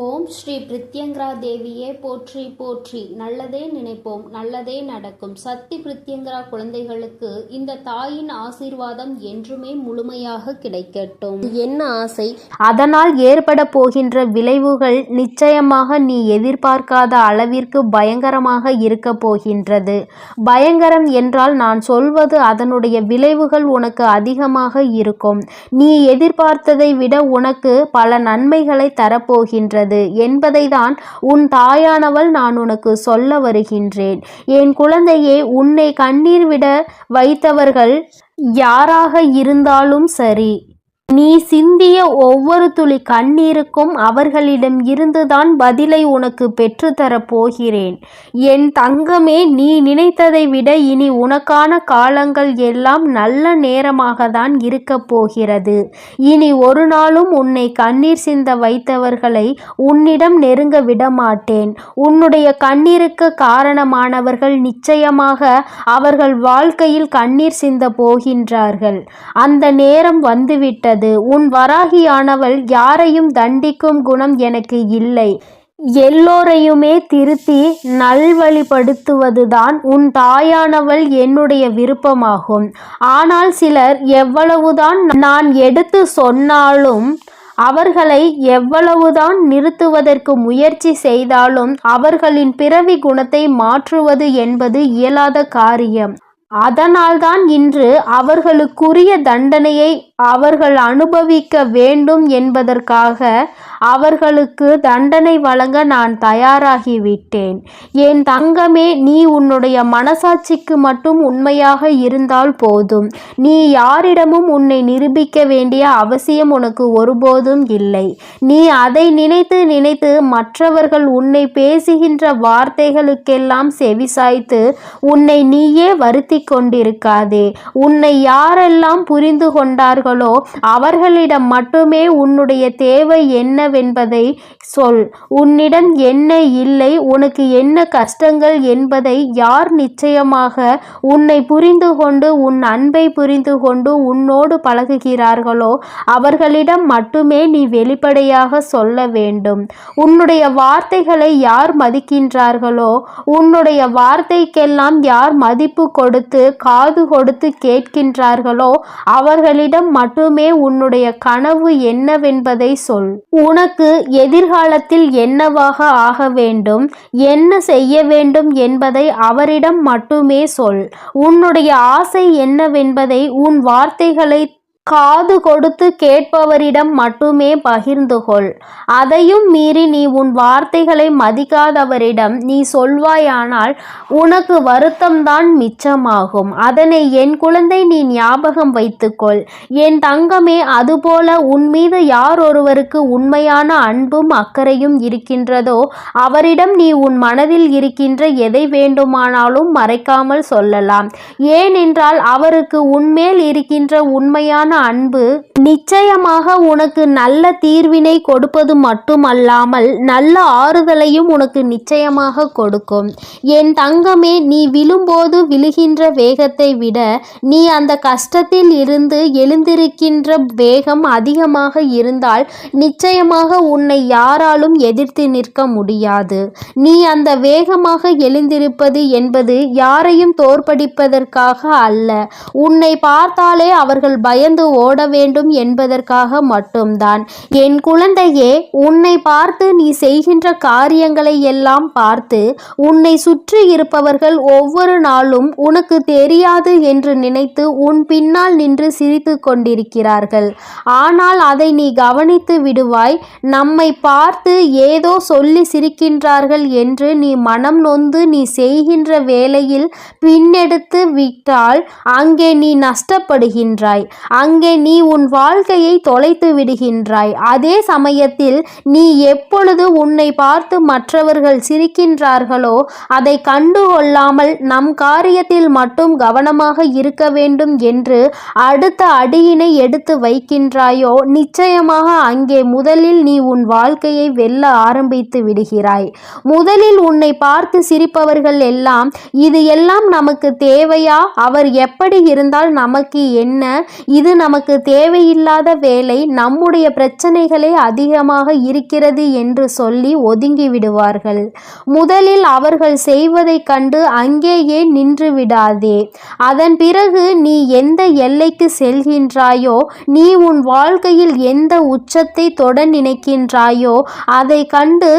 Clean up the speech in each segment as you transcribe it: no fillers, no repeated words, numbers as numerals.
ஓம் ஸ்ரீ பிரித்யங்கரா தேவியே போற்றி போற்றி. நல்லதே நினைப்போம், நல்லதே நடக்கும். சக்தி பிரித்யங்கரா குழந்தைகளுக்கு இந்த தாயின் ஆசீர்வாதம் என்றுமே முழுமையாக கிடைக்கட்டும். என்ன ஆசை, அதனால் ஏற்பட போகின்ற விளைவுகள் நிச்சயமாக நீ எதிர்பார்க்காத அளவிற்கு பயங்கரமாக இருக்க போகின்றது. பயங்கரம் என்றால் நான் சொல்வது அதனுடைய விளைவுகள் உனக்கு அதிகமாக இருக்கும். நீ எதிர்பார்த்ததை விட உனக்கு பல நன்மைகளை தரப்போகின்றது என்பதை தான் உன் தாயானவள் நான் உனக்கு சொல்ல வருகின்றேன். என் குழந்தையே, உன்னை கண்ணீர் விட வைத்தவர்கள் யாராக இருந்தாலும் சரி, நீ சிந்திய ஒவ்வொரு துளி கண்ணீருக்கும் அவர்களிடம் இருந்துதான் பதிலை உனக்கு பெற்றுத்தரப் போகிறேன். என் தங்கமே, நீ நினைத்ததை விட இனி உனக்கான காலங்கள் எல்லாம் நல்ல நேரமாக தான் இருக்க போகிறது. இனி ஒரு நாளும் உன்னை கண்ணீர் சிந்த வைத்தவர்களை உன்னிடம் நெருங்க விடமாட்டேன். உன்னுடைய கண்ணீருக்கு காரணமானவர்கள் நிச்சயமாக அவர்கள் வாழ்க்கையில் கண்ணீர் சிந்த போகின்றார்கள். அந்த நேரம் வந்துவிட்டது. உன் வராகியானவள் யாரையும் தண்டிக்கும் குணம் எனக்கு இல்லை. எல்லோரையுமே திருத்தி நல்வழிப்படுத்துவதுதான் உன் தாயானவள் என்னுடைய விருப்பமாகும். ஆனால் சிலர் எவ்வளவுதான் நான் எடுத்து சொன்னாலும், அவர்களை எவ்வளவுதான் நிறுத்துவதற்கு முயற்சி செய்தாலும் அவர்களின் பிறவி குணத்தை மாற்றுவது என்பது இயலாத காரியம். அதனால்தான் இன்று அவர்களுக்குரிய தண்டனையை அவர்கள் அனுபவிக்க வேண்டும் என்பதற்காக அவர்களுக்கு தண்டனை வழங்க நான் தயாராகிவிட்டேன். என் தங்கமே, நீ உன்னுடைய மனசாட்சிக்கு மட்டும் உண்மையாக இருந்தால் போதும். நீ யாரிடமும் உன்னை நிரூபிக்க வேண்டிய அவசியம் உனக்கு ஒருபோதும் இல்லை. நீ அதை நினைத்து நினைத்து மற்றவர்கள் உன்னை பேசுகின்ற வார்த்தைகளுக்கெல்லாம் செவிசாய்த்து உன்னை நீயே வருத்தி கொண்டிருக்காதே. உன்னை யாரெல்லாம் புரிந்து கொண்டார்களோ அவர்களிடம் மட்டுமே உன்னுடைய தேவை என்னவென்பதை சொல். உன்னிடம் என்ன இல்லை, உனக்கு என்ன கஷ்டங்கள் என்பதை யார் நிச்சயமாக உன்னை புரிந்து கொண்டு உன் அன்பை புரிந்து கொண்டு உன்னோடு பழகுகிறார்களோ அவர்களிடம் மட்டுமே நீ வெளிப்படையாக சொல்ல வேண்டும். உன்னுடைய வார்த்தைகளை யார் மதிக்கின்றார்களோ, உன்னுடைய வார்த்தைக்கெல்லாம் யார் மதிப்பு கொடுத்து காது கொடுத்து கேட்கின்றார்களோ அவர்களிடம் மட்டுமே உன்னுடைய கனவு என்னவென்பதை சொல். உனக்கு எதிர்காலத்தில் என்னவாக ஆக வேண்டும், என்ன செய்ய வேண்டும் என்பதை அவரிடம் மட்டுமே சொல். உன்னுடைய ஆசை என்னவென்பதை உன் வார்த்தைகளை காது கொடுத்து கேட்பவரிடம் மட்டுமே பகிர்ந்து கொள். அதையும் மீறி நீ உன் வார்த்தைகளை மதிக்காதவரிடம் நீ சொல்வாயானால் உனக்கு வருத்தம்தான் மிச்சமாகும். அதனை என் குழந்தை நீ ஞாபகம் வைத்துக்கொள். என் தங்கமே, அதுபோல உன் மீது யார் ஒருவருக்கு உண்மையான அன்பும் அக்கறையும் இருக்கின்றதோ அவரிடம் நீ உன் மனதில் இருக்கின்ற எதை வேண்டுமானாலும் மறைக்காமல் சொல்லலாம். ஏனென்றால் அவருக்கு உன்மேல் இருக்கின்ற உண்மையான அன்பு நிச்சயமாக உனக்கு நல்ல தீர்வினை கொடுப்பது மட்டுமல்லாமல் நல்ல ஆறுதலையும் உனக்கு நிச்சயமாக கொடுக்கும். என் தங்கமே, நீ விழும்போது விழுகின்ற வேகத்தை விட நீ அந்த கஷ்டத்தில் இருந்து எழுந்திருக்கின்ற வேகம் அதிகமாக இருந்தால் நிச்சயமாக உன்னை யாராலும் எதிர்த்து நிற்க முடியாது. நீ அந்த வேகமாக எழுந்திருப்பது என்பது யாரையும் தோற்கடிப்பதற்காக அல்ல. உன்னை பார்த்தாலே அவர்கள் பயந்து ஓட வேண்டும் என்பதற்காக மட்டும்தான். என் குழந்தையே, உன்னை பார்த்து நீ செய்கின்ற காரியங்களை எல்லாம் பார்த்து உன்னை சுற்றி இருப்பவர்கள் ஒவ்வொரு நாளும் உனக்கு தெரியாது என்று நினைத்து உன் பின்னால் நின்று சிரித்து கொண்டிருக்கிறார்கள். ஆனால் அதை நீ கவனித்து விடுவாய். நம்மை பார்த்து ஏதோ சொல்லி சிரிக்கின்றார்கள் என்று நீ மனம் நொந்து நீ செய்கின்ற வேலையில் பின்னெடுத்து விட்டால் அங்கே நீ நஷ்டப்படுகின்றாய். அங்கே நீ உன் வாழ்க்கையை தொலைத்து விடுகின்றாய். அதே சமயத்தில் நீ எப்பொழுது உன்னை பார்த்து மற்றவர்கள் சிரிக்கின்றார்களோ அதை கண்டுகொள்ளாமல் நம் காரியத்தில் மட்டும் கவனமாக இருக்க வேண்டும் என்று அடுத்த அடியினை எடுத்து வைக்கின்றாயோ நிச்சயமாக அங்கே முதலில் நீ உன் வாழ்க்கையை வெல்ல ஆரம்பித்து விடுகிறாய். முதலில் உன்னை பார்த்து சிரிப்பவர்கள் எல்லாம் இது எல்லாம் நமக்கு தேவையா, அவர் எப்படி இருந்தால் நமக்கு என்ன, இது நமக்கு தேவையில்லாத வேலை, நம்முடைய பிரச்சனைகளே அதிகமாக இருக்கிறது என்று சொல்லி ஒதுங்கி விடுவார்கள். முதலில் அவர்கள் செய்வதைக் கண்டு அங்கேயே நின்று விடாதே. அதன் பிறகு நீ எந்த எல்லைக்கு செல்கின்றாயோ, நீ உன் வாழ்க்கையில் எந்த உச்சத்தை தொட நினைக்கின்றாயோ, அதை கண்டு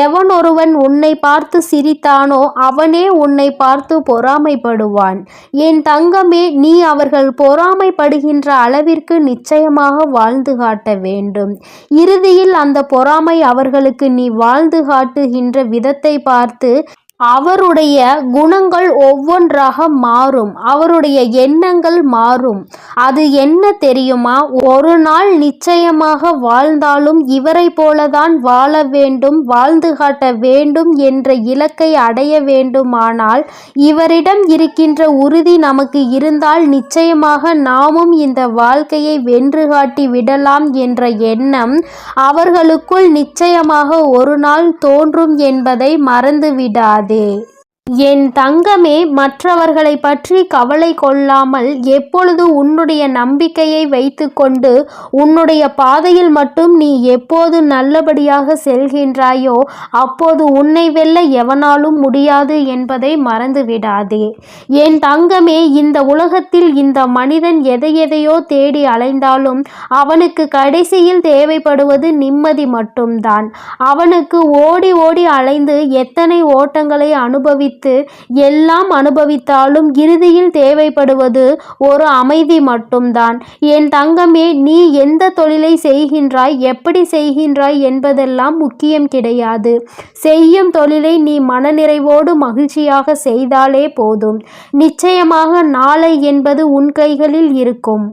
எவனொருவன் உன்னை பார்த்து சிரித்தானோ அவனே உன்னை பார்த்து பொறாமைப்படுவான். என் தங்கமே, நீ அவர்கள் பொறாமைப்படுகின்ற அளவிற்கு நிச்சயமாக வாழ்ந்து காட்ட வேண்டும். இறுதியில் அந்த பொறாமை அவர்களுக்கு நீ வாழ்ந்து காட்டுகின்ற விதத்தை பார்த்து அவருடைய குணங்கள் ஒவ்வொன்றாக மாறும், அவருடைய எண்ணங்கள் மாறும். அது என்ன தெரியுமா? ஒரு நாள் நிச்சயமாக வாழ்ந்தாலும் இவரை போலதான் வாழ வேண்டும், வாழ்ந்து காட்ட வேண்டும் என்ற இலக்கை அடைய வேண்டுமானால் இவரிடம் இருக்கின்ற உறுதி நமக்கு இருந்தால் நிச்சயமாக நாமும் இந்த வாழ்க்கையை வென்று காட்டி விடலாம் என்ற எண்ணம் அவர்களுக்குள் நிச்சயமாக ஒரு நாள் தோன்றும் என்பதை மறந்துவிடாது. என் தங்கமே, மற்றவர்களை பற்றி கவலை கொள்ளாமல் எப்பொழுது உன்னுடைய நம்பிக்கையை வைத்துக்கொண்டு உன்னுடைய பாதையில் மட்டும் நீ எப்போது நல்லபடியாக செல்கின்றாயோ அப்போது உன்னை வெல்ல எவனாலும் முடியாது என்பதை மறந்துவிடாதே. என் தங்கமே, இந்த உலகத்தில் இந்த மனிதன் எதையோ தேடி அலைந்தாலும் அவனுக்கு கடைசியில் தேவைப்படுவது நிம்மதி மட்டும்தான். அவனுக்கு ஓடி ஓடி அலைந்து எத்தனை ஓட்டங்களை அனுபவித்து எல்லாம் அனுபவித்தாலும் இறுதியில் தேவைப்படுவது ஒரு அமைதி மட்டும்தான். என் தங்கமே, நீ எந்த தொழிலை செய்கின்றாய், எப்படி செய்கின்றாய் என்பதெல்லாம் முக்கியம் கிடையாது. செய்யும் தொழிலை நீ மனநிறைவோடு மகிழ்ச்சியாக செய்தாலே போதும். நிச்சயமாக நாளை என்பது உன் கைகளில் இருக்கும்.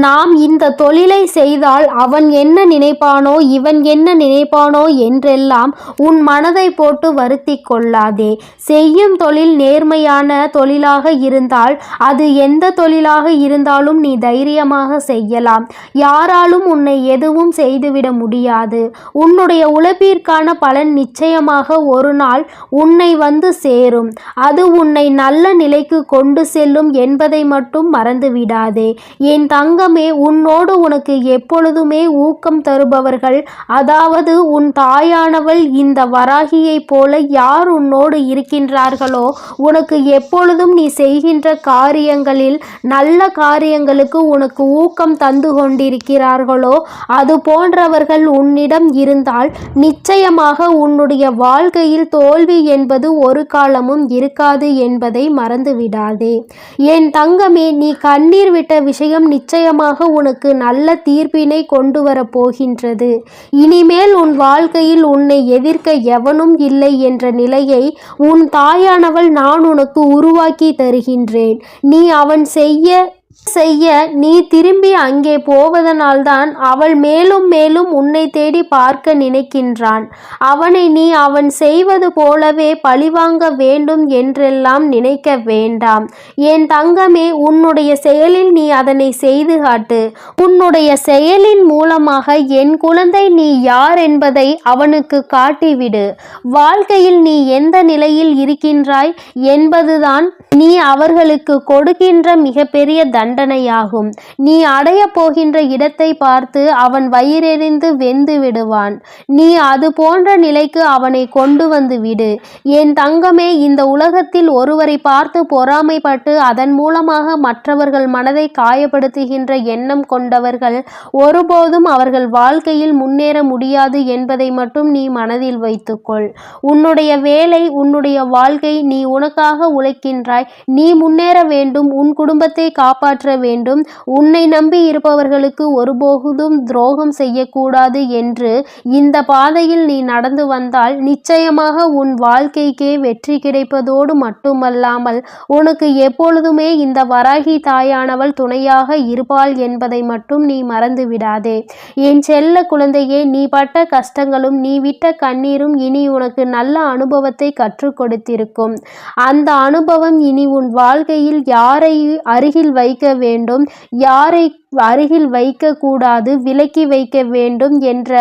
நாம் இந்த தொழிலை செய்தால் அவன் என்ன நினைப்பானோ, இவன் என்ன நினைப்பானோ என்றெல்லாம் உன் மனதை போட்டு வருத்தி கொள்ளாதே. செய்யும் தொழில் நேர்மையான தொழிலாக இருந்தால் அது எந்த தொழிலாக இருந்தாலும் நீ தைரியமாக செய்யலாம். யாராலும் உன்னை எதுவும் செய்துவிட முடியாது. உன்னுடைய உழைப்பிற்கான பலன் நிச்சயமாக ஒரு நாள் உன்னை வந்து சேரும். அது உன்னை நல்ல நிலைக்கு கொண்டு செல்லும் என்பதை மட்டும் மறந்துவிடாதே. என் தங்கமே, உன்னோடு உனக்கு எப்பொழுதுமே ஊக்கம் தருபவர்கள், அதாவது உன் தாயானவள் இந்த வராகியைப் போல யார் உன்னோடு இருக்கின்றார்களோ, உனக்கு எப்பொழுதும் நீ செய்கின்ற காரியங்களில் நல்ல காரியங்களுக்கு உனக்கு ஊக்கம் தந்து கொண்டிருக்கிறார்களோ, அது போன்றவர்கள் உன்னிடம் இருந்தால் நிச்சயமாக உன்னுடைய வாழ்க்கையில் தோல்வி என்பது ஒரு காலமும் இருக்காது என்பதை மறந்துவிடாதே. என் தங்கமே, நீ கண்ணீர் விட்ட விஷயம் நிச்சயமாக உனக்கு நல்ல தீர்ப்பினை கொண்டு வரப் போகின்றது. இனிமேல் உன் வாழ்க்கையில் உன்னை எதிர்க்க எவனும் இல்லை என்ற நிலையை உன் தாயானவள் நான் உனக்கு உருவாக்கி தருகின்றேன். நீ அவன் செய்ய நீ திரும்பி அங்கே போவதனால்தான் அவள் மேலும் மேலும் உன்னை தேடி பார்க்க நினைக்கின்றான். அவனை நீ அவன் செய்வது போலவே பழிவாங்க வேண்டும் என்றெல்லாம் நினைக்க வேண்டாம். என் தங்கமே, உன்னுடைய செயலில் நீ அதனை செய்து காட்டு. உன்னுடைய செயலின் மூலமாக என் குழந்தை நீ யார் என்பதை அவனுக்கு காட்டிவிடு. வாழ்க்கையில் நீ எந்த நிலையில் இருக்கின்றாய் என்பதுதான் நீ அவர்களுக்கு கொடுக்கின்ற மிகப்பெரிய தண்டனையாகும். நீ அடைய போகின்ற இடத்தை பார்த்து அவன் வயிறெறிந்து வெந்து விடுவான். நீ அது போன்ற நிலைக்கு அவனை கொண்டு வந்து விடு. என் தங்கமே, இந்த உலகத்தில் ஒருவரை பார்த்து பொறாமைப்பட்டு அதன் மூலமாக மற்றவர்கள் மனதை காயப்படுத்துகின்ற எண்ணம் கொண்டவர்கள் ஒருபோதும் அவர்கள் வாழ்க்கையில் முன்னேற முடியாது என்பதை மட்டும் நீ மனதில் வைத்துக்கொள். உன்னுடைய வேலை, உன்னுடைய வாழ்க்கை, நீ உனக்காக உழைக்கின்றாய். நீ முன்னேற வேண்டும், உன் குடும்பத்தை காப்பாற்ற வேண்டும். உன்னை நம்பி இருப்பவர்களுக்கு ஒருபோதும் துரோகம் செய்யக்கூடாது என்று இந்த பாதையில் நீ நடந்து வந்தால் நிச்சயமாக உன் வாழ்க்கைக்கே வெற்றி கிடைப்பதோடு மட்டுமல்லாமல் உனக்கு எப்பொழுதுமே இந்த வராகி தாயானவள் துணையாக இருப்பாள் என்பதை மட்டும் நீ மறந்து விடாதே. என் செல்ல குழந்தையே, நீ பட்ட கஷ்டங்களும் நீ விட்ட கண்ணீரும் இனி உனக்கு நல்ல அனுபவத்தை கற்றுக் கொடுத்திருக்கும். அந்த அனுபவம் இனி உன் வாழ்க்கையில் யாரை அருகில் வைக்க வேண்டும், யாரை அருகில் வைக்க கூடாது, விலக்கி வைக்க வேண்டும் என்ற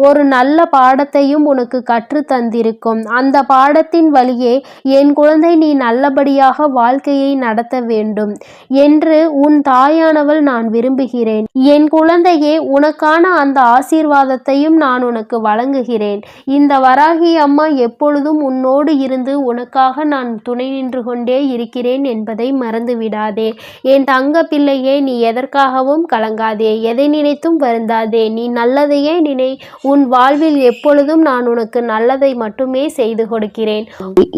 ஒரு நல்ல பாடத்தையும் உனக்கு கற்று தந்திருக்கும். அந்த பாடத்தின் வழியே என் குழந்தை நீ நல்லபடியாக வாழ்க்கையை நடத்த வேண்டும் என்று உன் தாயானவள் நான் விரும்புகிறேன். என் குழந்தையே, உனக்கான அந்த ஆசீர்வாதத்தையும் நான் உனக்கு வழங்குகிறேன். இந்த வராகி அம்மா எப்பொழுதும் உன்னோடு இருந்து உனக்காக நான் துணை நின்று கொண்டே இருக்கிறேன் என்பதை மறந்து விடாதே. என் தங்க பிள்ளையே, நீ எதற்காகவும் கலங்காதே, எதை நினைத்தும் வருந்தாதே. நீ நல்லதையே நினை. உன் வாழ்வில் எப்பொழுதும் நான் உனக்கு நல்லதை மட்டுமே செய்து கொடுக்கிறேன்.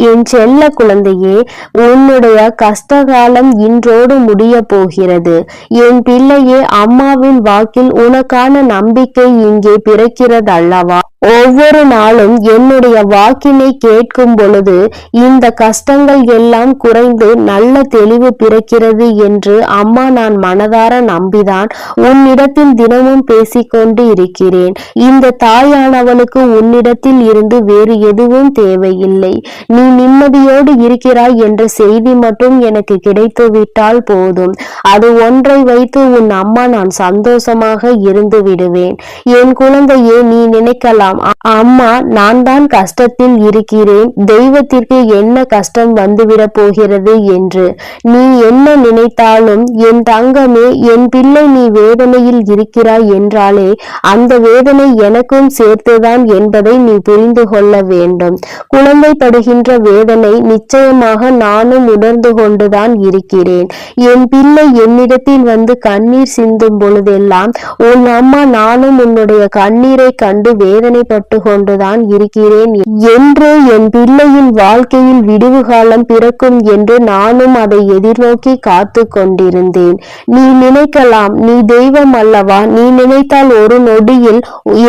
என் செல்ல குழந்தையே, உன்னுடைய கஷ்டகாலம் இன்றோடு முடிய போகிறது. என் பிள்ளையே, அம்மாவின் வாக்கில் உனக்கான நம்பிக்கை இங்கே பிறக்கிறது அல்லவா? ஒவ்வொரு நாளும் என்னுடைய வாக்கினை கேட்கும் பொழுது இந்த கஷ்டங்கள் எல்லாம் குறைந்து நல்ல தெளிவு பிறக்கிறது என்று அம்மா நான் மனதார நம்பிதான் உன்னிடத்தில் தினமும் பேசிக்கொண்டு இருக்கிறேன். இந்த தாயானவளுக்கு உன்னிடத்தில் இருந்து வேறு எதுவும் தேவையில்லை. நீ நிம்மதியோடு இருக்கிறாய் என்ற செய்தி மட்டும் எனக்கு கிடைத்துவிட்டால் போதும். அது ஒன்றை வைத்து உன் அம்மா நான் சந்தோஷமாக இருந்து விடுவேன். என் குழந்தையே, நீ நினைக்கலாம், அம்மா நான் தான் கஷ்டத்தில் இருக்கிறேன், தெய்வத்திற்கு என்ன கஷ்டம் வந்துவிட போகிறது என்று. நீ என்ன நினைத்தாலும் என் தங்கமே, என் பிள்ளை நீ வேதனையில் இருக்கிறாய் என்றாலே அந்த வேதனை எனக்கும் சேர்த்துதான் என்பதை நீ புரிந்து கொள்ள வேண்டும். குழந்தை படுகின்ற வேதனை நிச்சயமாக நானும் உணர்ந்து கொண்டுதான் இருக்கிறேன். என் பிள்ளை என்னிடத்தில் வந்து கண்ணீர் சிந்தும் பொழுதெல்லாம் உன் அம்மா நானும் உன்னுடைய கண்ணீரை கண்டு வேதனைப்பட்டு கொண்டுதான் இருக்கிறேன் என்று, என் பிள்ளையின் வாழ்க்கையில் விடிவு காலம் பிறக்கும் என்று நானும் அதை எதிர்நோக்கி காத்து கொண்டிருந்தேன். நீ நினைக்கலாம், நீ தெய்வம் அல்லவா, நீ நினைத்தால் ஒரு நொடியில்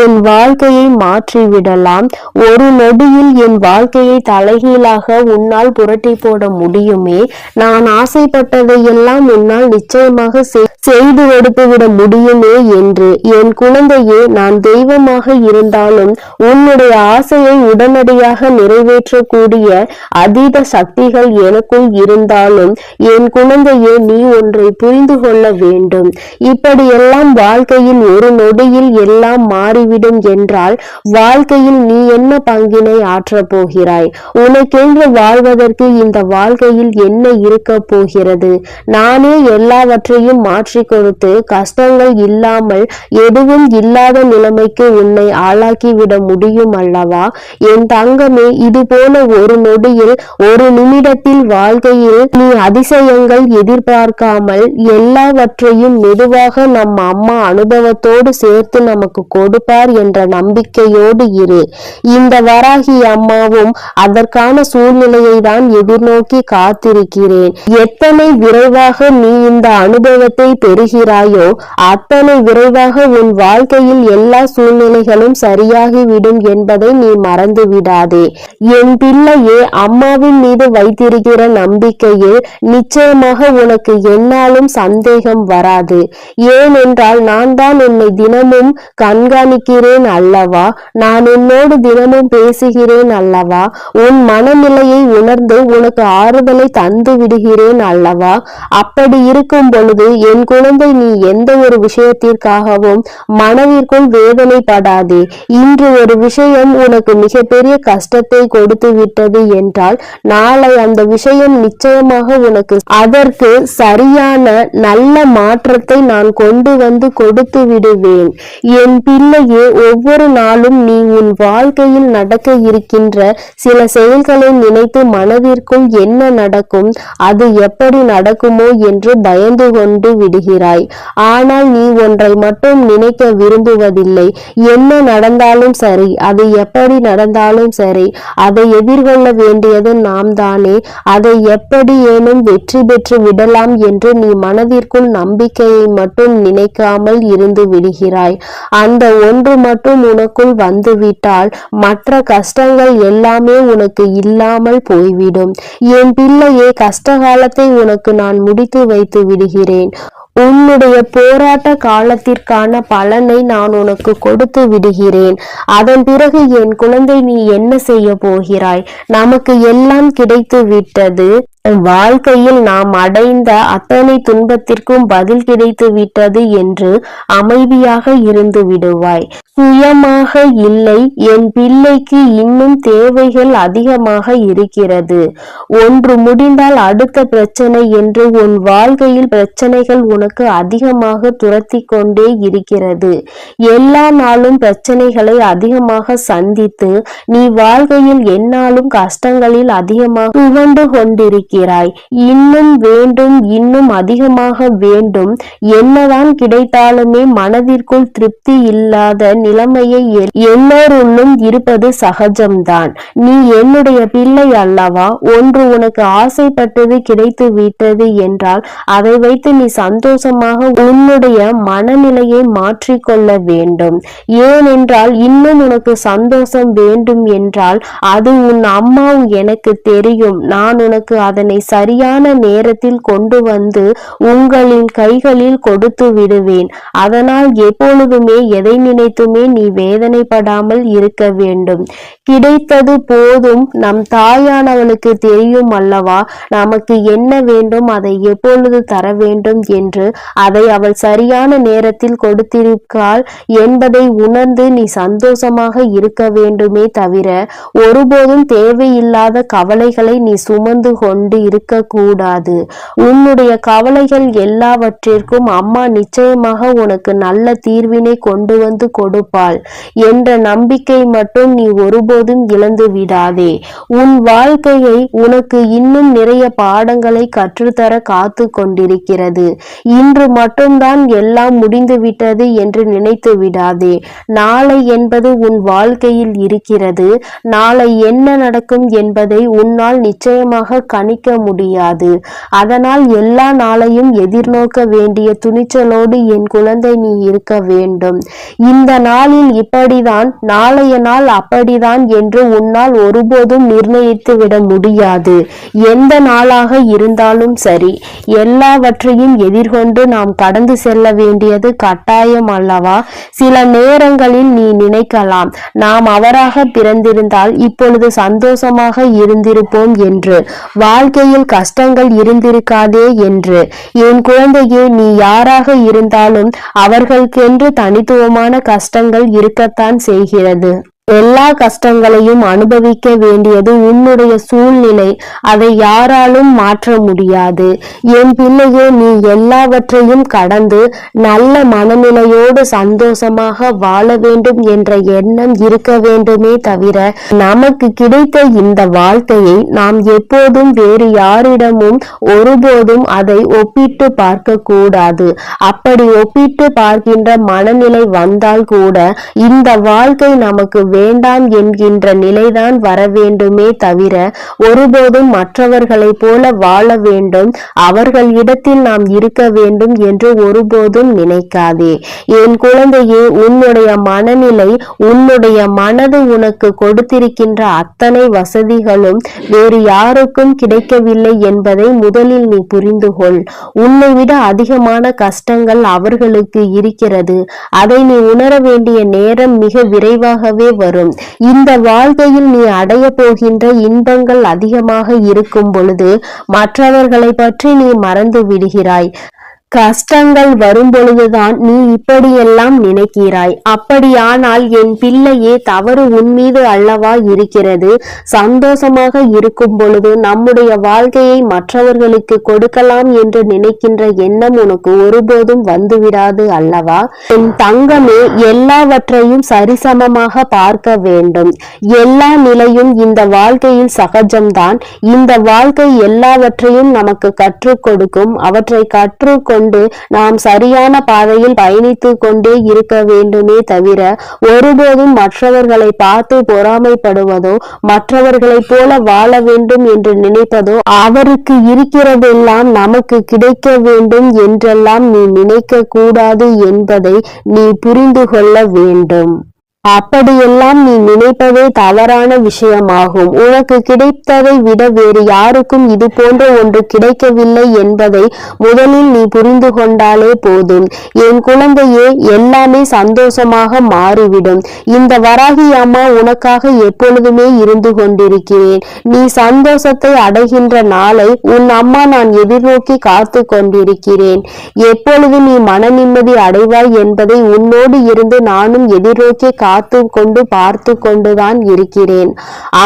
என் வாழ்க்கையை மாற்றிவிடலாம், ஒரு நொடியில் என் வாழ்க்கையை தலைகீழாக உன்னால் புரட்டி போட முடியுமே, நான் ஆசைப்பட்டதை எல்லாம் உன்னால் நிச்சயமாக செய்து கொடுத்துவிட முடியுமே என்று. என் குழந்தையே, நான் தெய்வமாக இருந்தாலும் உன்னுடைய ஆசையை உடனடியாக நிறைவேற்றக்கூடிய அதீத சக்திகள் எனக்குள் இருந்தாலும் என் குழந்தையே, நீ ஒன்றை புரிந்து கொள்ள வேண்டும். இப்படியெல்லாம் வாழ்க்கையில் ஒரு நொடியில் எல்லாம் மாறிவிடும் என்றால் வாழ்க்கையில் நீ என்ன பங்கினை ஆற்றப் போகிறாய்? உனக்கென்று வாழ்வதற்கு இந்த வாழ்க்கையில் என்ன இருக்க போகிறது? நானே எல்லாவற்றையும் மாற்றி கொடுத்து கஷ்டங்கள் இல்லாமல் எதுவும் இல்லாத நிலைமைக்கு உன்னை ஆளாக்கிவிட முடியும் அல்லவா? என் தங்கமே, இது போல ஒரு நொடியில் ஒரு நிமிடத்தில் வாழ்க்கையில் நீ அதிசயங்கள் எதிர்பார்க்காமல் எல்லாவற்றையும் மெதுவாக நம் அம்மா அனுபவத்தோடு சேர்த்து நமக்கு கொடுப்பார் என்ற நம்பிக்கையோடு இரு. இந்த வராகி அம்மாவும் அதற்கான சூழ்நிலையை தான் எதிர்நோக்கி காத்திருக்கிறேன். எத்தனை விரைவாக நீ இந்த அனுபவத்தை பெறுகிறாயோ அத்தனை விரைவாக உன் வாழ்க்கையில் எல்லா சூழ்நிலைகளும் சரியாகிவிடும் என்பதை நீ மறந்து விடாதே. என் பிள்ளையே, அம்மாவின் மீது வைத்திருக்கிற நம்பிக்கையில் நிச்சயமாக உனக்கு என்னாலும் சந்தேகம் வராது. ஏனென்றால் நான் தான் உன்னை தினமும் கண்காணிக்கிறேன் அல்லவா, நான் உன்னோடு தினமும் பேசுகிறேன் அல்லவா, உன் மனநிலையை உணர்ந்து உனக்கு ஆறுதலை தந்து விடுகிறேன் அல்லவா. அப்படி இருக்கும் பொழுது என் குழந்தை, நீ எந்த ஒரு விஷயத்திற்காகவும் மனதிற்குள் வேதனைப்படாதே. இன்று ஒரு விஷயம் உனக்கு மிகப்பெரிய கஷ்டத்தை கொடுத்து விட்டது என்றால் நாளை அந்த விஷயம் நிச்சயமாக உனக்கு அதற்கு சரியான நல்ல மாற்றத்தை நான் கொண்டு வந்து கொடுத்து விடுவேன். என் பிள்ளையே, ஒவ்வொரு நாளும் நீ உன் வாழ்க்கையில் நடக்க இருக்கின்ற சில செயல்களை நினைத்து மனதிற்குள் என்ன நடக்கும், அது எப்படி நடக்குமோ என்று பயந்து கொண்டு விடுகிறாய். ஆனால் நீ ஒன்றை மட்டும் நினைக்க விரும்புவதில்லை. என்ன நடந்தாலும் சரி, அது எப்படி நடந்தாலும் சரி, அதை எதிர்கொள்ள வேண்டியது நாம் தானே. அதை எப்படி ஏனும் வெற்றி பெற்று விடலாம் என்று நீ மனதிற்குள் நம்பிக்கையை மட்டும் நினைக்காமல் இருந்து விடுகிறாய். அந்த ஒன்று மட்டும் உனக்குள் வந்துவிட்டால் மற்ற கஷ்டங்கள் எல்லாமே உனக்கு இல்லாமல் போய்விடும். என் பிள்ளையே, கஷ்டகாலத்தை உனக்கு நான் முடித்து வைத்து விடுகிறேன். உன்னுடைய போராட்ட காலத்திற்கான பலனை நான் உனக்கு கொடுத்து விடுகிறேன். அதன் பிறகு என் குழந்தை, நீ என்ன செய்ய போகிறாய்? நமக்கு எல்லாம் கிடைத்து விட்டது. வாழ்க்கையில் நாம் அடைந்த அத்தனை துன்பத்திற்கும் பதில் கிடைத்து விட்டது என்று அமைதியாக இருந்து விடுவாய். சுயமாக இல்லை, என் பிள்ளைக்கு இன்னும் தேவைகள் அதிகமாக இருக்கிறது. ஒன்று முடிந்தால் அடுத்த பிரச்சனை என்று உன் வாழ்க்கையில் பிரச்சனைகள் உனக்கு அதிகமாக துரத்தி கொண்டே இருக்கிறது. எல்லா நாளும் பிரச்சனைகளை அதிகமாக சந்தித்து நீ வாழ்க்கையில் எந்நாளும் கஷ்டங்களில் அதிகமாக துவண்டு கொண்டிருக்கிறாய். இன்னும் வேண்டும், இன்னும் அதிகமாக வேண்டும். என்னதான் கிடைத்தாலுமே மனதிற்குள் திருப்தி இல்லாத நிலைமையை எல்லோருள்ளும் இருப்பது சகஜம்தான். நீ என்னுடைய பிள்ளை அல்லவா? ஒன்று உனக்கு ஆசைப்பட்டது கிடைத்து விட்டது என்றால் அதை வைத்து நீ சந்தோஷமாக உன்னுடைய மனநிலையை மாற்றிக்கொள்ள வேண்டும். ஏனென்றால் இன்னும் உனக்கு சந்தோஷம் வேண்டும் என்றால் அது உன் அம்மா எனக்கு தெரியும். நான் உனக்கு அதனை சரியான நேரத்தில் கொண்டு வந்து உங்களின் கைகளில் கொடுத்து விடுவேன். அதனால் எப்பொழுதுமே எதை நினைத்துமே நீ வேதனைப்படாமல் இருக்க வேண்டும். கிடைத்தது போதும். நம் தாயானவளுக்கு தெரியும் அல்லவா நமக்கு என்ன வேண்டும், அதை எப்பொழுது தர வேண்டும் என்று. அதை அவள் சரியான நேரத்தில் கொடுத்திருக்காள் என்பதை உணர்ந்து நீ சந்தோஷமாக இருக்க வேண்டுமே தவிர ஒருபோதும் தேவையில்லாத கவலைகளை நீ சுமந்து கொண்டு இருக்கக்கூடாது. உன்னுடைய கவலைகள் எல்லாவற்றிற்கும் அம்மா நிச்சயமாக உனக்கு நல்ல தீர்வினை கொண்டு வந்து கொடுப்பாள் என்ற நம்பிக்கை மட்டும் நீ ஒருபோதும் இழந்து விடாதே. உன் வாழ்க்கையை உனக்கு இன்னும் நிறைய பாடங்களை கற்றுத்தர காத்து கொண்டிருக்கிறது. இன்று மட்டும்தான் எல்லாம் முடிந்துவிட்டது என்று நினைத்து விடாதே. நாளை என்பது உன் வாழ்க்கையில் இருக்கிறது. நாளை என்ன நடக்கும் என்பதை உன்னால் நிச்சயமாக கணிக்க முடியாது. அதனால் எல்லா நாளையும் எதிர்நோக்க வேண்டிய துணிச்சலோடு என் குழந்தை நீ இருக்க வேண்டும். இந்த நாளில் இப்படிதான், நாளைய நாள் அப்படிதான் என்று உன்னால் ஒருபோதும் நிர்ணயித்து விட முடியாது. எந்த நாளாக இருந்தாலும் சரி, எல்லாவற்றையும் எதிர்கொண்டு நாம் கடந்து செல்ல வேண்டியது கட்டாயம் அல்லவா? சில நேரங்களில் நீ நினைக்கலாம், நாம் அவராக பிறந்திருந்தால் இப்பொழுது சந்தோஷமாக இருந்திருப்போம் என்று, வாழ்க்கையில் கஷ்டங்கள் இருந்திருக்காதே என்று. என் குழந்தையே, நீ யாராக இருந்தாலும் அவர்களுக்கென்று தனித்துவமான கஷ்டங்கள் இருக்கத்தான் செய்கிறது. எல்லா கஷ்டங்களையும் அனுபவிக்க வேண்டியது உன்னுடைய சூழ்நிலை. அதை யாராலும் மாற்ற முடியாது. என் பிள்ளையே, நீ எல்லாவற்றையும் கடந்து நல்ல மனநிலையோடு சந்தோஷமாக வாழ வேண்டும் என்ற எண்ணம் இருக்க வேண்டுமே தவிர நமக்கு கிடைத்த இந்த வாழ்க்கையை நாம் எப்போதும் வேறு யாரிடமும் ஒருபோதும் அதை ஒப்பிட்டு பார்க்க கூடாது. அப்படி ஒப்பிட்டு பார்க்கின்ற மனநிலை வந்தால் கூட இந்த வாழ்க்கை நமக்கு வேண்டாம் என்கின்ற நிலைதான் வர வேண்டுமே தவிர ஒருபோதும் மற்றவர்களைப் போல வாழ வேண்டும், அவர்கள் இடத்தில் நாம் இருக்க வேண்டும் என்று ஒருபோதும் நினைக்காதே. என் குழந்தையே, உன்னுடைய மனநிலை, உன்னுடைய மனது உனக்கு கொடுத்திருக்கின்ற அத்தனை வசதிகளும் வேறு யாருக்கும் கிடைக்கவில்லை என்பதை முதலில் நீ புரிந்து கொள். உன்னை விட அதிகமான கஷ்டங்கள் அவர்களுக்கு இருக்கிறது. அதை நீ உணர வேண்டிய நேரம் மிக விரைவாகவே வரும். இந்த வாழ்க்கையில் நீ அடைய போகின்ற இன்பங்கள் அதிகமாக இருக்கும் பொழுது மற்றவர்களை பற்றி நீ மறந்து விடுகிறாய். கஷ்டங்கள் வரும் பொழுதுதான் நீ இப்படியெல்லாம் நினைக்கிறாய். அப்படியானால் என் பிள்ளையே, தவறு உன் மீது அல்லவா இருக்கிறது. சந்தோஷமாக இருக்கும் பொழுது நம்முடைய வாழ்க்கையை மற்றவர்களுக்கு கொடுக்கலாம் என்று நினைக்கின்ற எண்ணம் உனக்கு ஒருபோதும் வந்துவிடாது அல்லவா? என் தங்கமே, எல்லாவற்றையும் சரிசமமாக பார்க்க வேண்டும். எல்லா நிலையும் இந்த வாழ்க்கையில் சகஜம்தான். இந்த வாழ்க்கை எல்லாவற்றையும் நமக்கு கற்றுக் கொடுக்கும். அவற்றை கற்றுக்கொண்டு நாம் சரியான பாதையில் பயணித்து கொண்டே இருக்க வேண்டுமே தவிர ஒருபோதும் மற்றவர்களை பார்த்து பொறாமைப்படுவதோ, மற்றவர்களைப் போல வாழ வேண்டும் என்று நினைப்பதோ, அவருக்கு இருக்கிறதெல்லாம் நமக்கு கிடைக்க வேண்டும் என்றெல்லாம் நீ நினைக்க கூடாது என்பதை நீ புரிந்து கொள்ள வேண்டும். அப்படியெல்லாம் நீ நினைப்பதே தவறான விஷயமாகும். உனக்கு கிடைத்ததை விட வேறு யாருக்கும் இது போன்ற ஒன்று கிடைக்கவில்லை என்பதை முதலில் நீ புரிந்து கொண்டாலே போதும். என் குழந்தையே, எல்லாமே சந்தோஷமாக மாறிவிடும். இந்த வராகி அம்மா உனக்காக எப்பொழுதுமே இருந்து கொண்டிருக்கிறேன். நீ சந்தோஷத்தை அடைகின்ற நாளை உன் அம்மா நான் எதிர்நோக்கி காத்து கொண்டிருக்கிறேன். எப்பொழுது நீ மன நிம்மதி அடைவாய் என்பதை உன்னோடு இருந்து நானும் எதிர்நோக்கி காத்து கொண்டு பார்த்து கொண்டுதான் இருக்கிறேன்.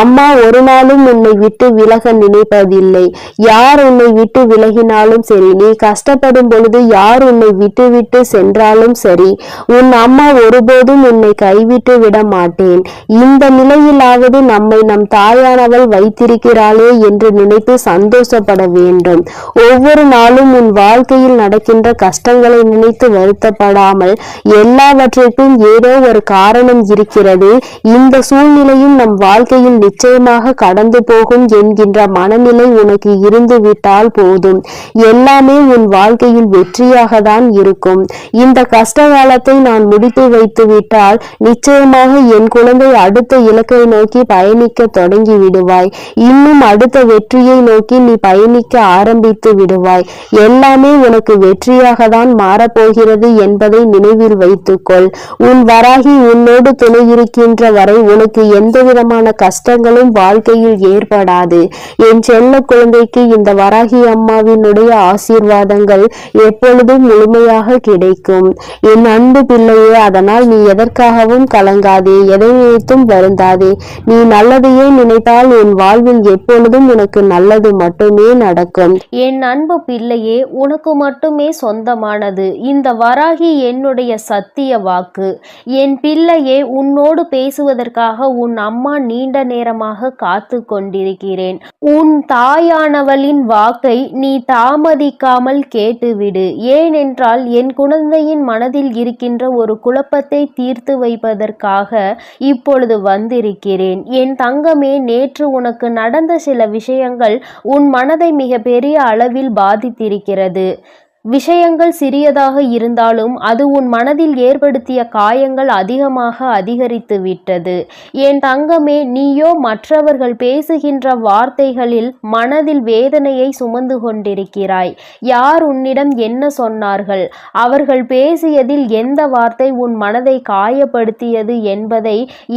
அம்மா ஒரு நாளும் உன்னை விட்டு விலக நினைப்பதில்லை. யார் உன்னை விட்டு விலகினாலும் சரி, நீ கஷ்டப்படும் பொழுது யார் உன்னை விட்டு விட்டு சென்றாலும் சரி, உன் அம்மா ஒருபோதும் உன்னை கைவிட்டு விட மாட்டேன். இந்த நிலையிலாவது நம்மை நம் தாயானவள் வைத்திருக்கிறாளே என்று நினைத்து சந்தோஷப்பட வேண்டும். ஒவ்வொரு நாளும் உன் வாழ்க்கையில் நடக்கின்ற கஷ்டங்களை நினைத்து வருத்தப்படாமல், எல்லாவற்றிற்கும் ஏதோ ஒரு காரணம் இருக்கிறது, இந்த சூழ்நிலையும் நம் வாழ்க்கையில் நிச்சயமாக கடந்து போகும் என்கின்ற மனநிலை உனக்கு இருந்து விட்டால் போதும். எல்லாமே உன் வாழ்க்கையில் வெற்றியாக தான் இருக்கும். இந்த கஷ்ட காலத்தை நான் முடித்து வைத்து விட்டால் நிச்சயமாக என் குழந்தை அடுத்த இலக்கை நோக்கி பயணிக்க தொடங்கி விடுவாய். இன்னும் அடுத்த வெற்றியை நோக்கி நீ பயணிக்க ஆரம்பித்து விடுவாய். எல்லாமே உனக்கு வெற்றியாக தான் மாறப்போகிறது என்பதை நினைவில் வைத்துக்கொள். உன் வராகி உன்னோடு துணை இருக்கின்ற வரை உனக்கு எந்த விதமான கஷ்டங்களும் வாழ்க்கையில் ஏற்படாது. என் செல்ல குழந்தைக்கு இந்த வராகி அம்மாவினுடைய ஆசீர்வாதங்கள் எப்பொழுதும் முழுமையாக கிடைக்கும். என் அன்பு பிள்ளையே, அதனால் நீ எதற்காகவும் கலங்காதே, எதை நினைத்தும் வருந்தாதே. நீ நல்லதையே நினைத்தால் உன் வாழ்வில் எப்பொழுதும் உனக்கு நல்லது மட்டுமே நடக்கும். என் அன்பு பிள்ளையே, உனக்கு மட்டுமே சொந்தமானது இந்த வராகி என்னுடைய சத்திய வாக்கு. என் பிள்ளையே, உன்னோடு பேசுவதற்காக உன் அம்மா நீண்ட நேரமாக காத்து கொண்டிருக்கிறேன். உன் தாயானவளின் வாக்கை நீ தாமதிக்காமல் கேட்டுவிடு. ஏனென்றால் என் குழந்தையின் மனதில் இருக்கின்ற ஒரு குழப்பத்தை தீர்த்து வைப்பதற்காக இப்பொழுது வந்திருக்கிறேன். என் தங்கமே, நேற்று உனக்கு நடந்த சில விஷயங்கள் உன் மனதை மிக பெரிய அளவில் பாதித்திருக்கிறது. விஷயங்கள் சிறியதாக இருந்தாலும் அது உன் மனதில் ஏற்படுத்திய காயங்கள் அதிகரித்து விட்டது. என் தங்கமே, நீயோ மற்றவர்கள் பேசுகின்ற வார்த்தைகளில் மனதில் வேதனையை சுமந்து கொண்டிருக்கிறாய். யார் உன்னிடம் என்ன சொன்னார்கள், அவர்கள் பேசியதில் எந்த வார்த்தை உன் மனதை காயப்படுத்தியது என்பதை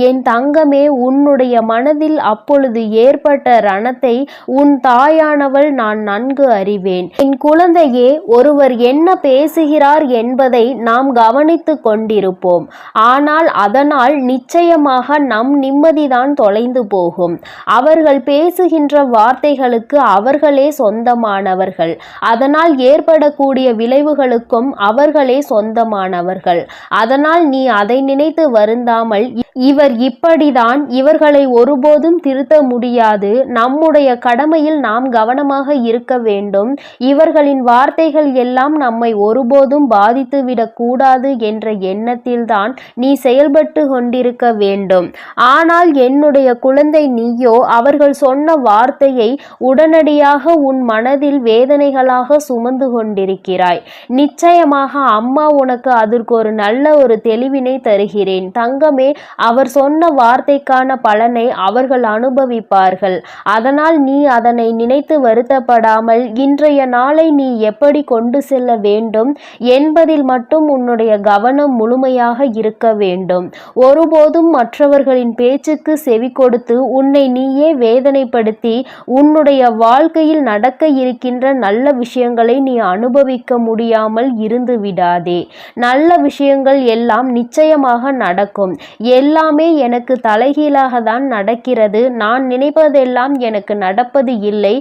என் தங்கமே, உன்னுடைய மனதில் அப்பொழுது ஏற்பட்ட ரணத்தை உன் தாயானவள் நான் நன்கு அறிவேன். என் குழந்தையே, ஒருவர் என்ன பேசுகிறார் என்பதை நாம் கவனித்து கொண்டிருப்போம். ஆனால் அதனால் நிச்சயமாக நம் நிம்மதிதான் தொலைந்து போகும். அவர்கள் பேசுகின்ற வார்த்தைகளுக்கு அவர்களே சொந்தமானவர்கள். அதனால் ஏற்படக்கூடிய விளைவுகளுக்கும் அவர்களே சொந்தமானவர்கள். அதனால் நீ அதை நினைத்து வருந்தாமல், இவர் இப்படிதான், இவர்களை ஒருபோதும் திருத்த முடியாது, நம்முடைய கடமையில் நாம் கவனமாக இருக்க வேண்டும், இவர்களின் வார்த்தைகள் எல்லாம் நம்மை ஒருபோதும் பாதித்துவிடக் கூடாது என்ற எண்ணத்தில்தான் நீ செயல்பட்டு கொண்டிருக்க வேண்டும். ஆனால் என்னுடைய குழந்தை, நீயோ அவர்கள் சொன்ன வார்த்தையை உடனடியாக உன் மனதில் வேதனைகளாக சுமந்து கொண்டிருக்கிறாய். நிச்சயமாக அம்மா உனக்கு அதற்கு ஒரு நல்ல ஒரு தெளிவினை தருகிறேன் தங்கமே. அவர் சொன்ன வார்த்தைக்கான பலனை அவர்கள் அனுபவிப்பார்கள். அதனால் நீ அதனை நினைத்து வருத்தப்படாமல் இன்றைய நாளை நீ எப்படி கொண்டு செல்ல வேண்டும் என்பதில் மட்டும் உன்னுடைய கவனம் முழுமையாக இருக்க வேண்டும். ஒருபோதும் மற்றவர்களின் பேச்சுக்கு செவி கொடுத்து உன்னை நீயே வேதனைப்படுத்தி உன்னுடைய வாழ்க்கையில் நடக்க இருக்கின்ற நல்ல விஷயங்களை நீ அனுபவிக்க முடியாமல் இருந்து விடாதே. நல்ல விஷயங்கள் எல்லாம் நிச்சயமாக நடக்கும். எல்லாமே எனக்கு தலைகீழாக தான் நடக்கிறது, நான் நினைப்பதெல்லாம் எனக்கு நடப்பது இல்லை,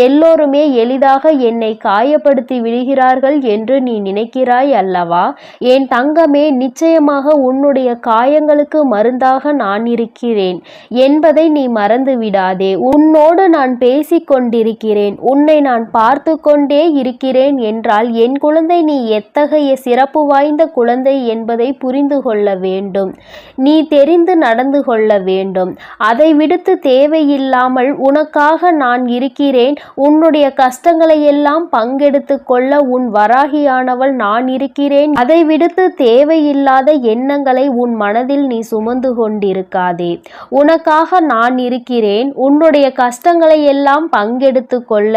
எல்லோருமே எளிதாக என்னை காயப்படுத்தி விடுகிறார்கள் என்று நீ நினைக்கிறாய் அல்லவா? என் தங்கமே, நிச்சயமாக உன்னுடைய காயங்களுக்கு மருந்தாக நான் இருக்கிறேன் என்பதை நீ மறந்து விடாதே. உன்னோடு நான் பேசிக் கொண்டிருக்கிறேன், உன்னை நான் பார்த்து கொண்டே இருக்கிறேன் என்றால் என் குழந்தை, நீ எத்தகைய சிறப்பு வாய்ந்த குழந்தை என்பதை புரிந்து கொள்ள வேண்டும். நீ தெரிந்து நடந்து கொள்ள வேண்டும். அதை விடுத்து தேவையில்லாமல் உனக்காக நான் இருக்கிறேன், உன்னுடைய கஷ்டங்களை எல்லாம் பங்கெடுத்து கொள்ள உன் வராகியானவள் நான் இருக்கிறேன். அதை விடுத்து தேவையில்லாத எண்ணங்களை உன் மனதில் நீ சுமந்து கொண்டிருக்காதே. உனக்காக நான் இருக்கிறேன். உன்னுடைய கஷ்டங்களை எல்லாம் பங்கெடுத்து கொள்ள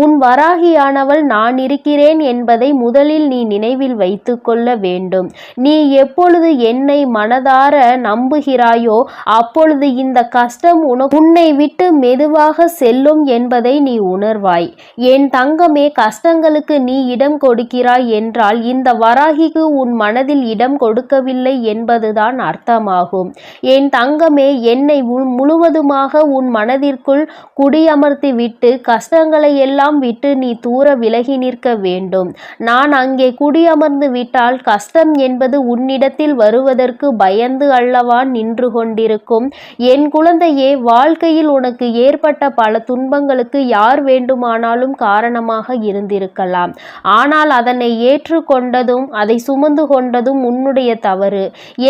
உன் வராகியானவள் நான் இருக்கிறேன் என்பதை முதலில் நீ நினைவில் வைத்து கொள்ள வேண்டும். நீ எப்பொழுது என்னை மனதார நம்புகிறாயோ அப்பொழுது இந்த கஷ்டம் உன்னை விட்டு மெதுவாக செல்லும் என்பதை நீ உணர்வாய். என் தங்கமே, கஷ்டங்களுக்கு நீ இடம் கொடுக்கிறாய் என்றால் இந்த வராகிக்கு உன் மனதில் இடம் கொடுக்கவில்லை என்பதுதான் அர்த்தமாகும். என் தங்கமே, என்னை முழுவதுமாக உன் மனதிற்குள் குடியமர்த்தி விட்டு கஷ்டங்களை எல்லாம் விட்டு நீ தூர விலகி நிற்க வேண்டும். நான் அங்கே குடியமர்ந்து விட்டால் கஷ்டம் என்பது உன்னிடத்தில் வருவதற்கு பயந்து அல்லவா நின்று கொண்டிருக்கும். என் குழந்தையே, வாழ்க்கையில் உனக்கு ஏற்பட்ட பல துன்பங்களுக்கு யார் வேண்டுமானாலும் காரணமாக இருந்திருக்கலாம். ஆனால் அதனை ஏற்றுக்கொண்டதும் அதை சுமந்து கொண்டதும் உன்னுடைய தவறு.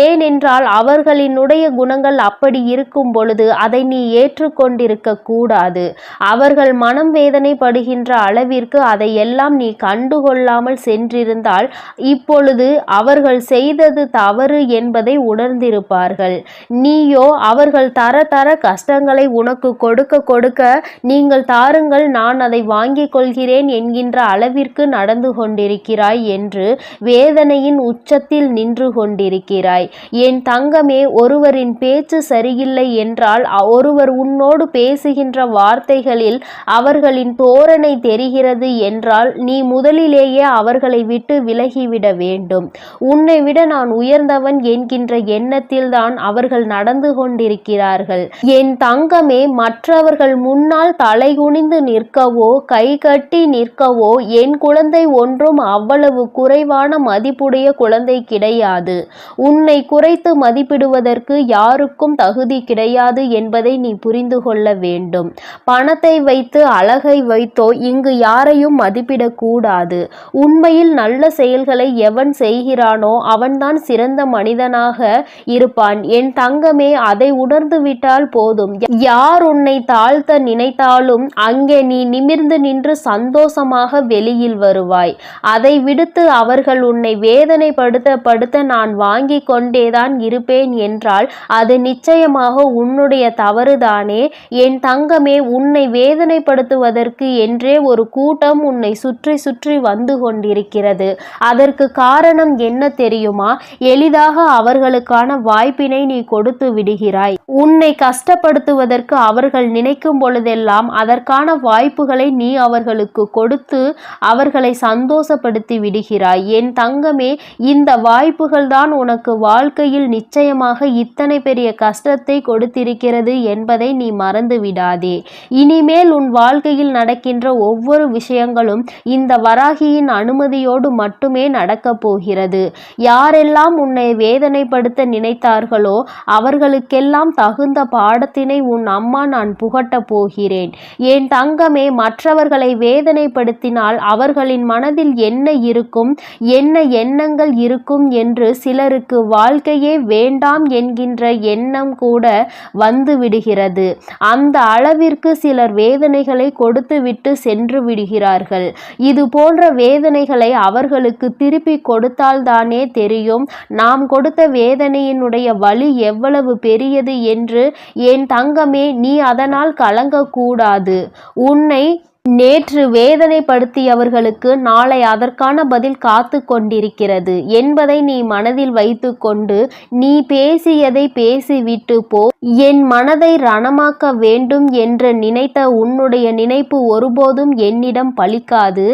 ஏனென்றால் அவர்களினுடைய குணங்கள் அப்படி இருக்கும் பொழுது அதை நீ ஏற்றுக்கொண்டிருக்க கூடாது. அவர்கள் மனம் வேதனைப்படுகின்ற அளவிற்கு அதையெல்லாம் நீ கண்டுகொள்ளாமல் சென்றிருந்தால் இப்பொழுது அவர்கள் செய்தது தவறு என்பதை உணர்ந்திருப்பார்கள். நீயோ அவர்கள் தர தர கஷ்டங்களை உனக்கு கொடுக்க கொடுக்க நீங்கள் தாருங்கள், நான் அதை வாங்கிக் கொள்கிறேன் என்கின்ற அளவிற்கு நடந்து கொண்டிருக்கிறாய் என்று வேதனையின் உச்சத்தில் நின்று கொண்டிருக்கிறாய். என் தங்கமே, ஒருவரின் பேச்சு சரியில்லை என்றால் ஒருவர் உன்னோடு பேசுகின்ற வார்த்தைகளில் அவர்களின் தோரணை தெரிகிறது என்றால் நீ முதலிலேயே அவர்களை விட்டு விலகிவிட வேண்டும். உன்னை விட நான் உயர்ந்தவன் என்கின்ற எண்ணத்தில்தான் அவர்கள் நடந்து கொண்டிருக்கிறார்கள். என் தங்கமே, மற்றவர்கள் முன்னால் தலைகுனிந்து நிற்கவோ கை கட்டி நிற்கவோ என் குழந்தை ஒன்றும் அவ்வளவு குறைவான மதிப்புடைய குழந்தை கிடையாது. உன்னை குறைத்து மதிப்பிடுவதற்கு யாருக்கும் தகுதி கிடையாது என்பதை நீ புரிந்து கொள்ள வேண்டும். பணத்தை வைத்து அழகை வைத்தோ இங்கு யாரையும் மதிப்பிடக்கூடாது. உண்மையில் நல்ல செயல்களை எவன் செய்கிறானோ அவன்தான் சிறந்த மனிதனாக இருப்பான். என் தங்கமே, அதை உணர்ந்து விட்டால் போதும். யார் உன்னை தாழ்த்த நினைத்தாலும் அங்கே நீ நிமிர்ந்து நின்று சந்தோஷமாக வெளியில் வருவாய். அதை விடுத்து அவர்கள் உன்னை வேதனைப்படுத்த நான் வாங்கி கொண்டேதான் இருப்பேன் என்றால் அது நிச்சயமாக உன்னுடைய தவறுதானே. என் தங்கமே, உன்னை வேதனைப்படுத்துவதற்கு என்றே ஒரு கூட்டம் உன்னை சுற்றி சுற்றி வந்து கொண்டிருக்கிறது. அதற்கு காரணம் என்ன தெரியுமா? எளிதாக அவர்களுக்கான வாய்ப்பினை நீ கொடுத்து விடுகிறாய். உன்னை கஷ்டப்படுத்துவதற்கு அவர்கள் நினைக்கும் பொழுதெல்லாம் அதற்கான வாய்ப்புகளை நீ அவர்களுக்கு கொடுத்து அவர்களை சந்தோஷப்படுத்தி விடுகிறாய். என் தங்கமே, இந்த வாய்ப்புகள் தான் உனக்கு வாழ்க்கையில் நிச்சயமாக இத்தனை பெரிய கஷ்டத்தை கொடுத்திருக்கிறது என்பதை நீ மறந்து விடாதே. இனிமேல் உன் வாழ்க்கையில் நடக்கின்ற ஒவ்வொரு விஷயங்களும் இந்த வராகியின் அனுமதியோடு மட்டுமே நடக்கப் போகிறது. யாரெல்லாம் உன்னை வேதனைப்படுத்த நினைத்தார்களோ அவர்களுக்கெல்லாம் தகுந்த பாடத்தினை உன் அம்மா நான் புகட்டப் போகிறேன். என் தங்கமே, மற்றவர்களை வேதனைப்படுத்தினால் அவர்களின் மனதில் என்ன இருக்கும், என்ன எண்ணங்கள் இருக்கும் என்று சிலருக்கு வாழ்க்கையே வேண்டாம் என்கின்ற எண்ணம் கூட வந்து விடுகிறது. அந்த அளவிற்கு சிலர் வேதனைகளை கொடுத்துவிட்டு சென்று விடுகிறார்கள். இது போன்ற வேதனைகளை அவர்களுக்கு திருப்பி கொடுத்தால்தானே தெரியும் நாம் கொடுத்த வேதனையினுடைய வலி எவ்வளவு பெரியது என்று. என் தங்கமே, நீ அதனால் கலங்கக்கூடாது. உன்னை நேற்று வேதனைப்படுத்தியவர்களுக்கு நாளை அதற்கான பதில் காத்து கொண்டிருக்கிறது என்பதை நீ மனதில் வைத்து கொண்டு நீ பேசியதை பேசிவிட்டு போ. என் மனதை ரணமாக்க வேண்டும் என்று நினைத்த உன்னுடைய நினைப்பு ஒருபோதும் என்னிடம் பலிக்காது.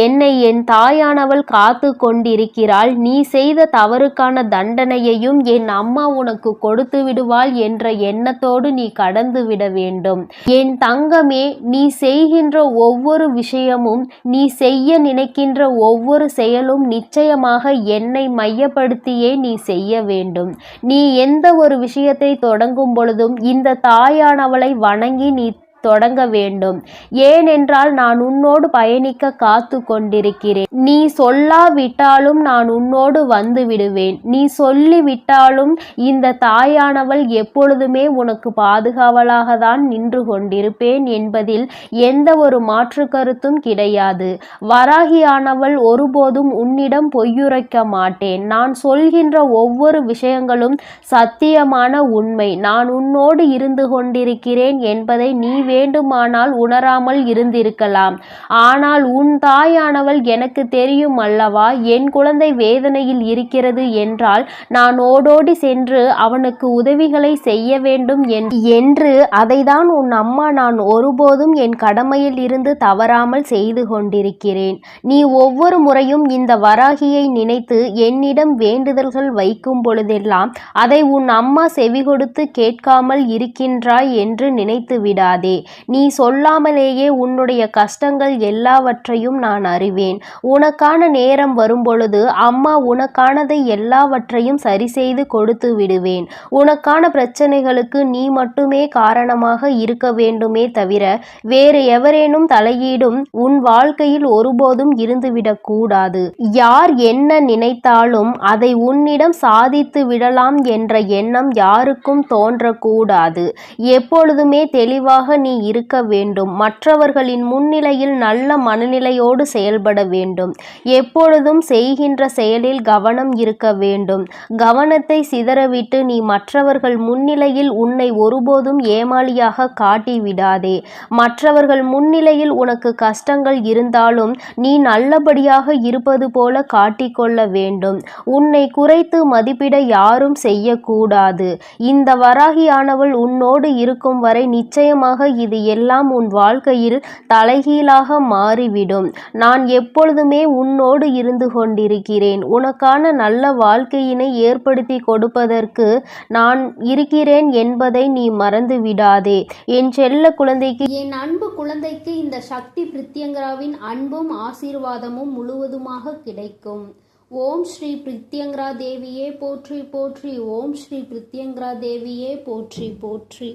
என்னை என் தாயானவள் காத்து கொண்டிருக்கிறாள். நீ செய்த தவறுக்கான தண்டனையையும் என் அம்மா உனக்கு கொடுத்து விடுவாள் என்ற எண்ணத்தோடு நீ கடந்து விட வேண்டும். என் தங்கமே, நீ செய்கின்ற ஒவ்வொரு விஷயமும், நீ செய்ய நினைக்கின்ற ஒவ்வொரு செயலும் நிச்சயமாக என்னை மையப்படுத்தியே நீ செய்ய வேண்டும். நீ எந்த ஒரு விஷயத்தை தொடங்கும் பொழுதும் இந்த தாயானவளை வணங்கி நீ தொடங்க வேண்டும். ஏனென்றால் நான் உன்னோடு பயணிக்க காத்து கொண்டிருக்கிறேன். நீ சொல்லாவிட்டாலும் நான் உன்னோடு வந்து விடுவேன். நீ சொல்லிவிட்டாலும் இந்த தாயானவள் எப்பொழுதுமே உனக்கு பாதுகாவலாக தான் நின்று கொண்டிருப்பேன் என்பதில் எந்த ஒரு மாற்று கருத்தும் கிடையாது. வராகியானவள் ஒருபோதும் உன்னிடம் பொய்யுரைக்க மாட்டேன். நான் சொல்கின்ற ஒவ்வொரு விஷயங்களும் சத்தியமான உண்மை. நான் உன்னோடு இருந்து கொண்டிருக்கிறேன் என்பதை நீ வேண்டுமானால் உணராமல் இருந்திருக்கலாம். ஆனால் உன் தாயானவள் எனக்கு தெரியும் அல்லவா, என் குழந்தை வேதனையில் இருக்கிறது என்றால் நான் ஓடோடி சென்று அவனுக்கு உதவிகளை செய்ய வேண்டும் என்று அதைதான் உன் அம்மா நான் ஒருபோதும் என் கடமையில் இருந்து தவறாமல் செய்து கொண்டிருக்கிறேன். நீ ஒவ்வொரு முறையும் இந்த வராகியை நினைத்து என்னிடம் வேண்டுதல்கள் வைக்கும் பொழுதெல்லாம் அதை உன் அம்மா செவி கொடுத்து கேட்காமல் இருக்கின்றாய் என்று நினைத்து விடாதே. நீ சொல்லாமலேயே உன்னுடைய கஷ்டங்கள் எல்லாவற்றையும் நான் அறிவேன். உனக்கான நேரம் வரும்பொழுது அம்மா உனக்கானதை எல்லாவற்றையும் சரி செய்து கொடுத்து விடுவேன். உனக்கான பிரச்சனைகளுக்கு நீ மட்டுமே காரணமாக இருக்க வேண்டுமே தவிர வேறு எவரேனும் தலையீடும் உன் வாழ்க்கையில் ஒருபோதும் இருந்துவிடக் கூடாது. யார் என்ன நினைத்தாலும் அதை உன்னிடம் சாதித்து விடலாம் என்ற எண்ணம் யாருக்கும் தோன்றக்கூடாது. எப்பொழுதுமே தெளிவாக நீ இருக்க வேண்டும். மற்றவர்களின் முன்னிலையில் நல்ல மனநிலையோடு செயல்பட வேண்டும். எப்பொழுதும் செய்கின்ற செயலில் கவனம் இருக்க வேண்டும். கவனத்தை சிதறவிட்டு நீ மற்றவர்கள் முன்னிலையில் உன்னை ஒருபோதும் ஏமாளியாக காட்டி விடாதே. மற்றவர்கள் முன்னிலையில் உனக்கு கஷ்டங்கள் இருந்தாலும் நீ நல்லபடியாக இருப்பது போல காட்டிக்கொள்ள வேண்டும். உன்னை குறைத்து மதிப்பிட யாரும் செய்யக்கூடாது. இந்த வராகியானவள் உன்னோடு இருக்கும் வரை நிச்சயமாக இது எல்லாம் உன் வாழ்க்கையில் தலைகீழாக மாறிவிடும். நான் எப்பொழுதுமே உன்னோடு இருந்து கொண்டிருக்கிறேன். உனக்கான நல்ல வாழ்க்கையினை ஏற்படுத்தி கொடுப்பதற்கு நான் இருக்கிறேன் என்பதை நீ மறந்து விடாதே. என் செல்ல குழந்தைக்கு, என் அன்பு குழந்தைக்கு இந்த சக்தி பிரித்யங்கராவின் அன்பும் ஆசீர்வாதமும் முழுவதுமாக கிடைக்கும். ஓம் ஸ்ரீ பிரித்யங்கரா தேவியே போற்றி போற்றி. ஓம் ஸ்ரீ பிரித்யங்கரா தேவியே போற்றி போற்றி.